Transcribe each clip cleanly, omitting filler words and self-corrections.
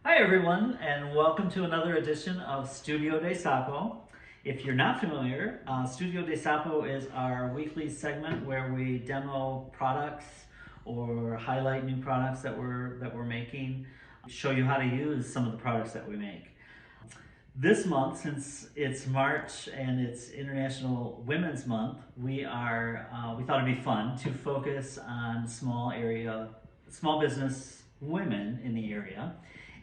Hi everyone, and welcome to another edition of Studio de Sapo. If you're not familiar, Studio de Sapo is our weekly segment where we demo products or highlight new products that we're making, show you how to use some of the products that we make. This month, since it's March and it's International Women's Month, we thought it'd be fun to focus on small business women in the area.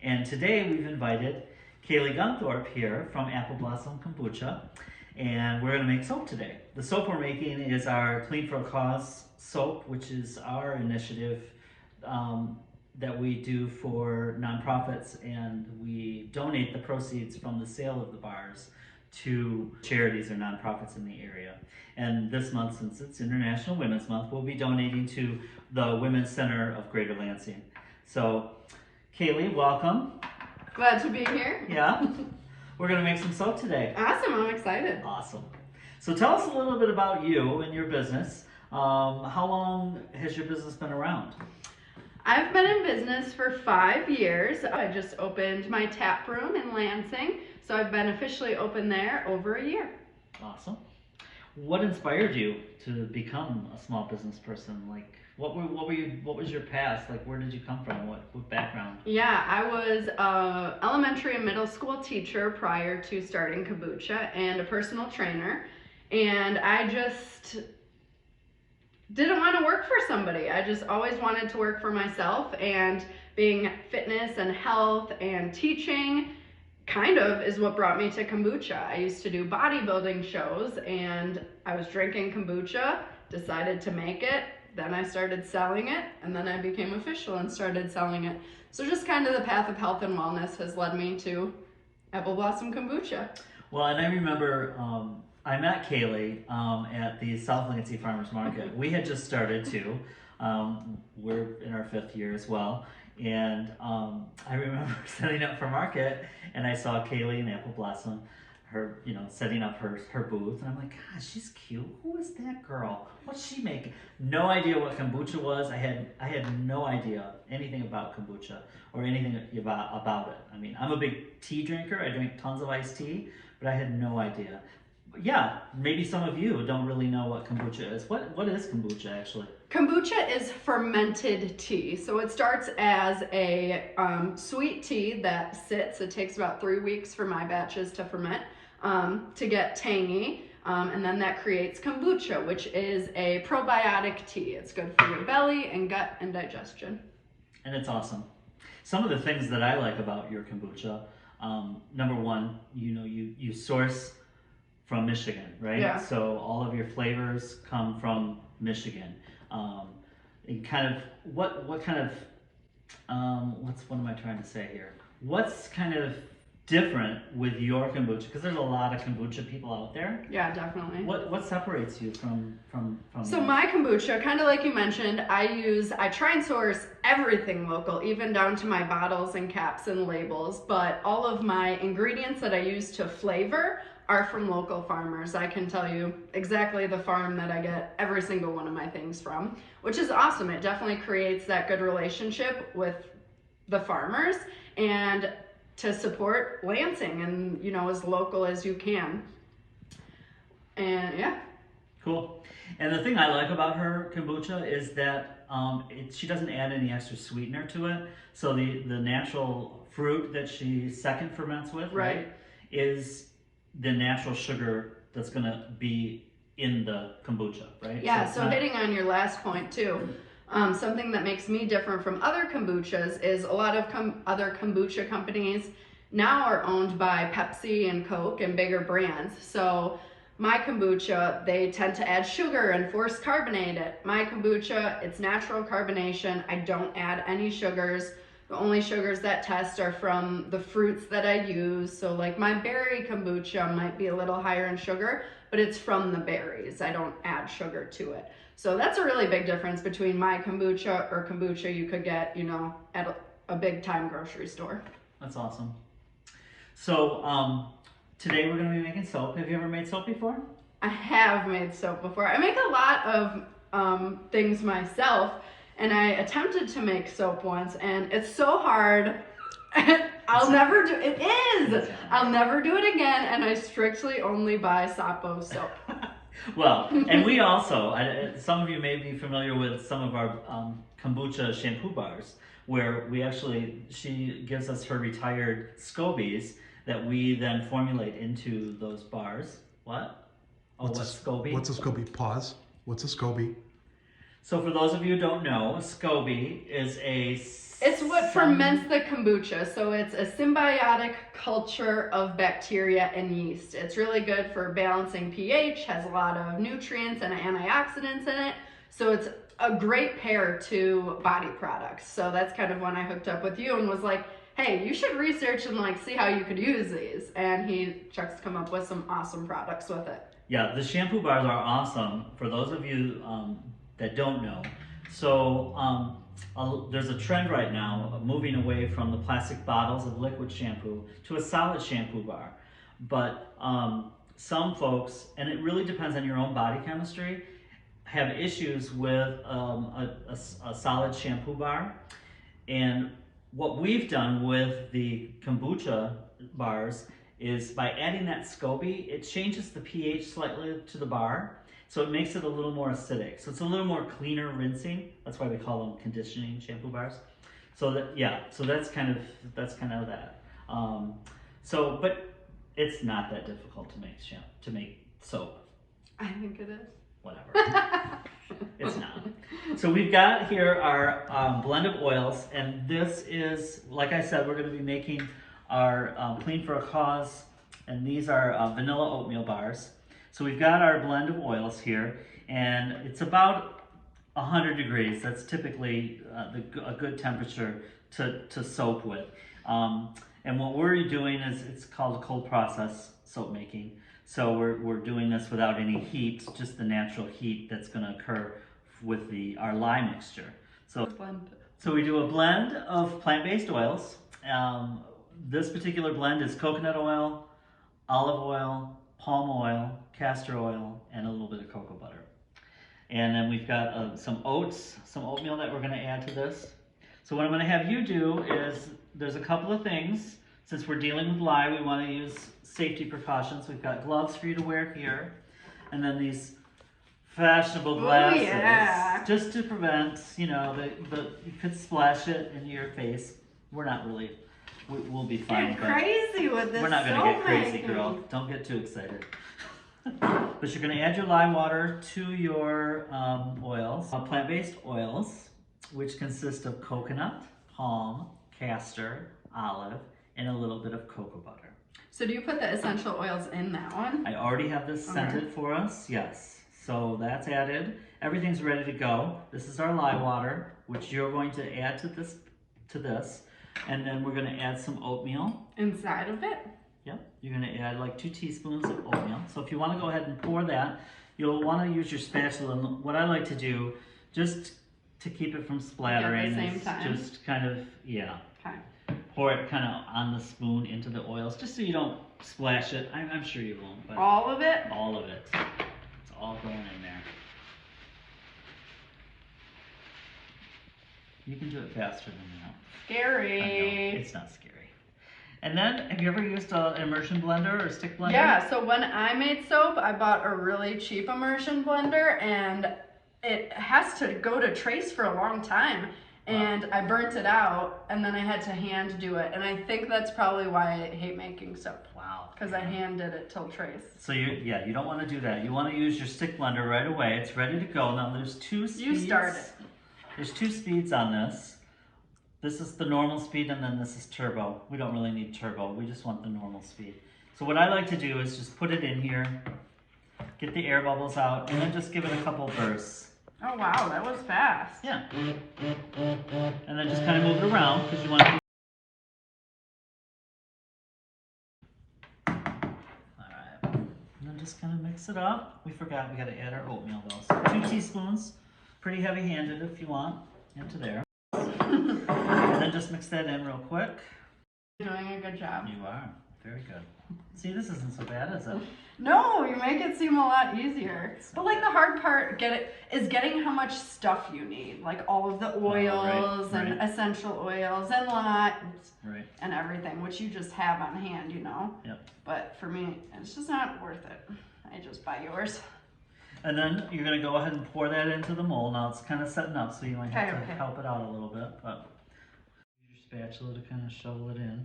And today we've invited Caley Gunthorpe here from Appleblossom Kombucha, and we're going to make soap today. The soap we're making is our Clean for a Cause soap, which is our initiative that we do for nonprofits, and we donate the proceeds from the sale of the bars to charities or nonprofits in the area. And this month, since it's International Women's Month, we'll be donating to the Women's Center of Greater Lansing. So, Caley, welcome. Glad to be here. Yeah. We're going to make some soap today. Awesome, I'm excited. Awesome. So tell us a little bit about you and your business. How long has your business been around? I've been in business for 5 years. I just opened my tap room in Lansing, so I've been officially open there over a year. Awesome. What inspired you to become a small business person? Like, what was your past? Like, where did you come from? What background? Yeah, I was an elementary and middle school teacher prior to starting kombucha and a personal trainer, and I just didn't want to work for somebody. I just always wanted to work for myself, and being fitness and health and teaching kind of is what brought me to kombucha. I used to do bodybuilding shows and I was drinking kombucha, decided to make it, then I started selling it, and then I became official and started selling it. So just kind of the path of health and wellness has led me to Appleblossom Kombucha. Well, and I remember I met Caley at the South Lansing Farmers Market. We had just started too. We're in our 5th year as well. And I remember setting up for market, and I saw Caley and Appleblossom, her, setting up her booth, and I'm like, gosh, she's cute. Who is that girl? What's she making? No idea what kombucha was. I had no idea anything about kombucha or anything about it. I mean, I'm a big tea drinker. I drink tons of iced tea, but I had no idea. Yeah, maybe some of you don't really know what kombucha is. What is kombucha actually? Kombucha is fermented tea. So it starts as a sweet tea that sits. It takes about 3 weeks for my batches to ferment to get tangy. And then that creates kombucha, which is a probiotic tea. It's good for your belly and gut and digestion. And it's awesome. Some of the things that I like about your kombucha, number one, you source from Michigan, right? Yeah. So all of your flavors come from Michigan. And kind of what am I trying to say here? What's kind of different with your kombucha? Because there's a lot of kombucha people out there. Yeah, definitely. What separates you from So my kombucha, kind of like you mentioned, I try and source everything local, even down to my bottles and caps and labels, but all of my ingredients that I use to flavor are from local farmers. I can tell you exactly the farm that I get every single one of my things from, which is awesome. It definitely creates that good relationship with the farmers and to support Lansing and, as local as you can. And yeah. Cool. And the thing I like about her kombucha is that she doesn't add any extra sweetener to it. So the natural fruit that she second ferments with, right, is the natural sugar that's going to be in the kombucha, right? Yeah, so hitting on your last point too, something that makes me different from other kombuchas is a lot of other kombucha companies now are owned by Pepsi and Coke and bigger brands. So my kombucha, they tend to add sugar and force carbonate it. My kombucha, it's natural carbonation. I don't add any sugars. The only sugars that test are from the fruits that I use. So like my berry kombucha might be a little higher in sugar, but it's from the berries. I don't add sugar to it. So that's a really big difference between my kombucha or kombucha you could get, at a big time grocery store. That's awesome. So today we're going to be making soap. Have you ever made soap before? I have made soap before. I make a lot of things myself. And I attempted to make soap once, and it's so hard I'll never do it. Is I'll never do it again, and I strictly only buy Sapo soap. Well, and we also, some of you may be familiar with some of our kombucha shampoo bars, where she gives us her retired scobies that we then formulate into those bars. What? Oh, what's SCOBY? What's a SCOBY? Pause. What's a SCOBY? So for those of you who don't know, a SCOBY is It's what ferments the kombucha. So it's a symbiotic culture of bacteria and yeast. It's really good for balancing pH, has a lot of nutrients and antioxidants in it. So it's a great pair to body products. So that's kind of when I hooked up with you and was like, hey, you should research and like see how you could use these. And Chuck's come up with some awesome products with it. Yeah, the shampoo bars are awesome for those of you that don't know. So there's a trend right now of moving away from the plastic bottles of liquid shampoo to a solid shampoo bar. But some folks, and it really depends on your own body chemistry, have issues with a solid shampoo bar. And what we've done with the kombucha bars is by adding that SCOBY, it changes the pH slightly to the bar, so it makes it a little more acidic. So it's a little more cleaner rinsing. That's why we call them conditioning shampoo bars. So that's kind of that. But it's not that difficult to make soap. I think it is. Whatever. It's not. So we've got here our blend of oils, and this is, like I said, we're going to be making our Clean for a Cause, and these are vanilla oatmeal bars. So we've got our blend of oils here, and it's about 100 degrees. That's typically a good temperature to soap with. And what we're doing is, it's called a cold process soap making. So we're doing this without any heat, just the natural heat that's going to occur with our lye mixture. So we do a blend of plant-based oils. This particular blend is coconut oil, olive oil, palm oil, castor oil, and a little bit of cocoa butter. And then we've got some oatmeal that we're going to add to this. So what I'm going to have you do is, there's a couple of things. Since we're dealing with lye, we want to use safety precautions. We've got gloves for you to wear here, and then these fashionable glasses, just to prevent, you could splash it into your face. We're not really, we'll be fine. You're crazy with this. We're not going to get crazy, girl. Don't get too excited. But you're going to add your lye water to your oils, plant-based oils, which consist of coconut, palm, castor, olive, and a little bit of cocoa butter. So do you put the essential oils in that one? I already have this scented for us, yes. So that's added. Everything's ready to go. This is our lye water, which you're going to add to this. And then we're going to add some oatmeal. Inside of it? Yep. You're going to add like 2 teaspoons of oatmeal. So if you want to go ahead and pour that, you'll want to use your spatula. And what I like to do, just to keep it from splattering, at the same time. Just kind of, Okay. pour it kind of on the spoon into the oils, just so you don't splash it. I'm sure you won't. But all of it? All of it. It's all going in there. You can do it faster than that. Scary. I know, it's not scary. And then, have you ever used an immersion blender or a stick blender? Yeah, so when I made soap, I bought a really cheap immersion blender, and it has to go to trace for a long time. And I burnt it out, and then I had to hand do it. And I think that's probably why I hate making soap. Wow. Because I hand did it till trace. So you don't want to do that. You want to use your stick blender right away. It's ready to go. Now there's 2 speeds. You started. There's 2 speeds on this. This is the normal speed, and then this is turbo. We don't really need turbo. We just want the normal speed. So what I like to do is just put it in here, get the air bubbles out, and then just give it a couple bursts. Oh wow, that was fast. Yeah. And then just kind of move it around because you want to. Alright. And then just kind of mix it up. We forgot we got to add our oatmeal though. So 2 teaspoons, pretty heavy handed if you want, into there. And then just mix that in real quick. You're doing a good job. You are. Very good. See, this isn't so bad, is it? No, you make it seem a lot easier. But like the hard part is getting how much stuff you need, like all of the oils and essential oils and limes and everything, which you just have on hand, you know. Yep. But for me, it's just not worth it. I just buy yours. And then you're gonna go ahead and pour that into the mold. Now it's kind of setting up, so you might have to help it out a little bit. But use your spatula to kind of shovel it in.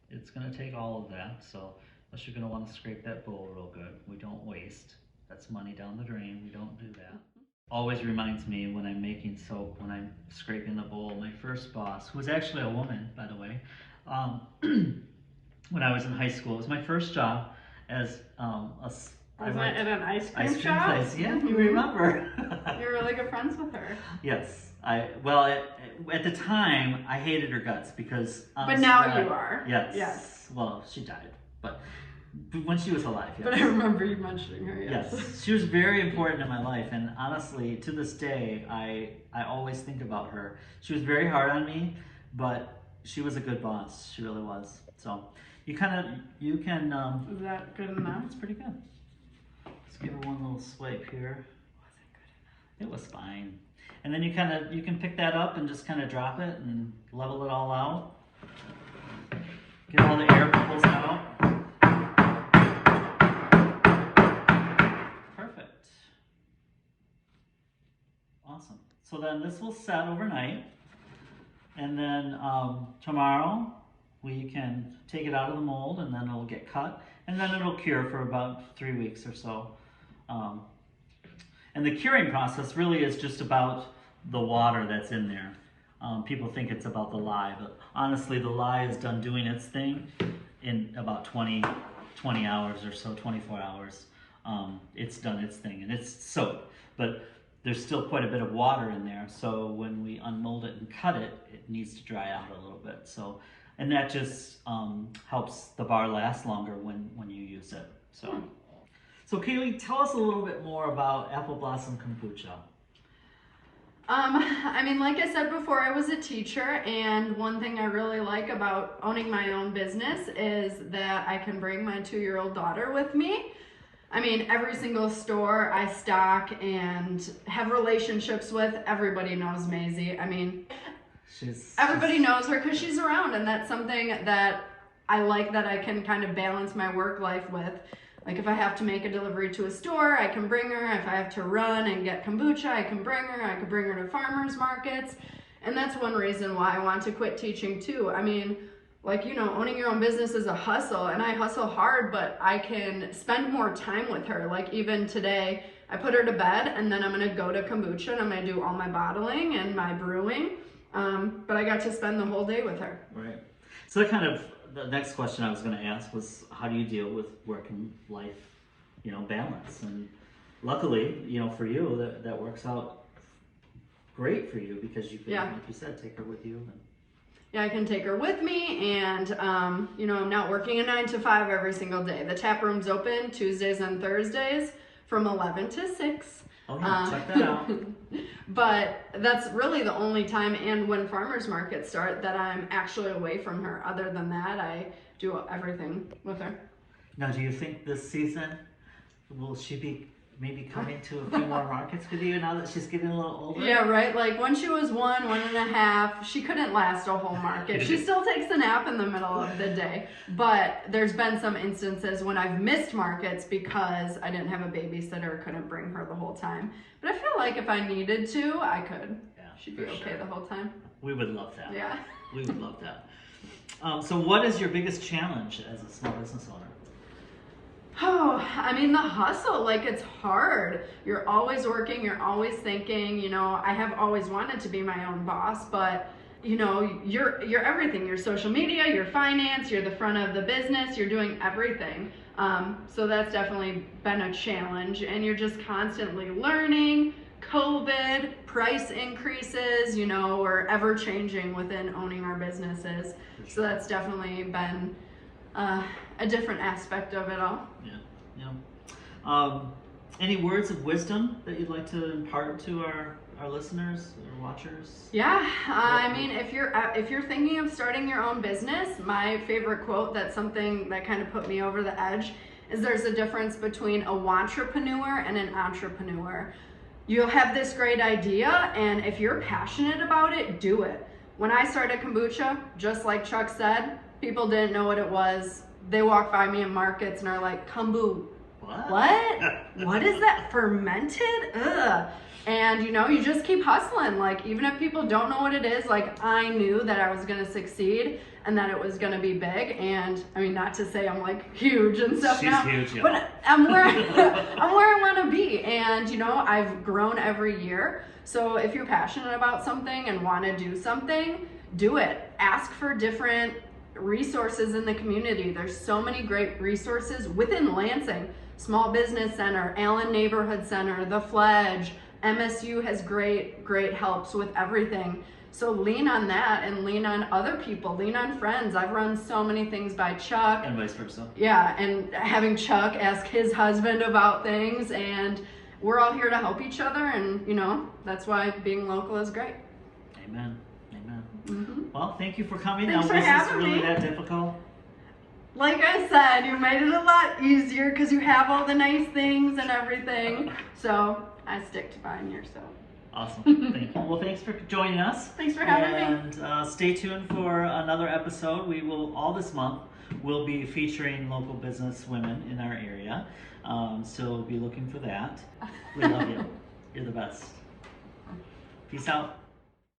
It's gonna take all of that, so. Plus you're going to want to scrape that bowl real good. We don't waste. That's money down the drain. We don't do that. Always reminds me when I'm making soap, when I'm scraping the bowl, my first boss, who was actually a woman, by the way, when I was in high school, it was my first job as Was it at an ice cream shop? Place. Yeah, you remember. You're really good friends with her. Yes. Well, at the time, I hated her guts because... But now you are. Yes. Well, she died. But when she was alive, yes. But I remember you mentioning her, yes. She was very important in my life, and honestly, to this day, I always think about her. She was very hard on me, but she was a good boss. She really was. So you can. Is that good enough? It's pretty good. Let's give her one little swipe here. Was it good enough? It was fine. And then you can pick that up and just kind of drop it and level it all out. Get all the air bubbles out. Perfect. Awesome. So then this will set overnight. And then tomorrow we can take it out of the mold and then it'll get cut. And then it'll cure for about 3 weeks or so. And the curing process really is just about the water that's in there. People think it's about the lye, but honestly the lye is done doing its thing in about 20 hours or so, 24 hours. It's done its thing and it's soap, but there's still quite a bit of water in there. So when we unmold it and cut it, it needs to dry out a little bit. So, and that just helps the bar last longer when you use it. So Caley, tell us a little bit more about Appleblossom Kombucha. I mean, like I said before, I was a teacher, and one thing I really like about owning my own business is that I can bring my 2-year-old daughter with me. I mean, every single store I stock and have relationships with, everybody knows Maisie. I mean, everybody knows her because she's around, and that's something that I like that I can kind of balance my work life with. Like if I have to make a delivery to a store, I can bring her. If I have to run and get kombucha, I can bring her. I can bring her to farmers markets. And that's one reason why I want to quit teaching too. I mean, like, you know, owning your own business is a hustle, and I hustle hard, but I can spend more time with her. Like even today, I put her to bed and then I'm gonna go to kombucha and I'm gonna do all my bottling and my brewing. But I got to spend the whole day with her. Right. So that kind of, the next question I was going to ask was, how do you deal with work and life, you know, balance? And luckily, you know, for you, that works out great for you because you can, like you said, take her with you. Yeah, I can take her with me, and you know, I'm not working a 9 to 5 every single day. The tap room's open Tuesdays and Thursdays from 11 to 6. Oh yeah, check that out. But that's really the only time, and when farmers markets start, that I'm actually away from her. Other than that, I do everything with her. Now, do you think this season, will she be maybe coming to a few more markets with you now that she's getting a little older? Yeah, right. Like when she was 1.5, she couldn't last a whole market. She still takes a nap in the middle of the day. But there's been some instances when I've missed markets because I didn't have a babysitter, couldn't bring her the whole time. But I feel like if I needed to, I could. Yeah, she'd be okay the whole time. We would love that. Yeah. We would love that. So what is your biggest challenge as a small business owner? Oh, I mean, the hustle, like it's hard. You're always working, you're always thinking, you know, I have always wanted to be my own boss, but you know, you're everything. Your social media, your finance, you're the front of the business, you're doing everything. So that's definitely been a challenge, and you're just constantly learning. COVID, price increases, you know, we're ever changing within owning our businesses. So that's definitely been a different aspect of it all. Yeah. Any words of wisdom that you'd like to impart to our our listeners or watchers? Yeah, I mean, if you're thinking of starting your own business, my favorite quote, that's something that kind of put me over the edge, is there's a difference between a wantrepreneur and an entrepreneur. You'll have this great idea, and if you're passionate about it, do it. When I started kombucha, just like Chuck said, people didn't know what it was. They walk by me in markets and are like, kombu. What? What is that? Fermented? Ugh. And you just keep hustling. Like, even if people don't know what it is, like, I knew that I was going to succeed and that it was going to be big. And I mean, not to say I'm like huge and stuff She's now, huge, yeah. but I'm where I want to be. And I've grown every year. So if you're passionate about something and want to do something, do it. Ask for different resources in the community. There's so many great resources within Lansing. Small Business Center, Allen Neighborhood Center, The Fledge, MSU has great helps with everything. So lean on that and lean on other people, lean on friends. I've run so many things by Chuck. And vice versa. Yeah, and having Chuck ask his husband about things, and we're all here to help each other, and that's why being local is great. Amen. Amen. Mm-hmm. Well, thank you for coming. Thanks for was having this really me. that difficult? Like I said, you made it a lot easier because you have all the nice things and everything. So I stick to buying your soap. Awesome. Thank you. Well, thanks for joining us. Thanks for having me. And stay tuned for another episode. We will, all this month, we'll be featuring local business women in our area. So be looking for that. We love you. You're the best. Peace out.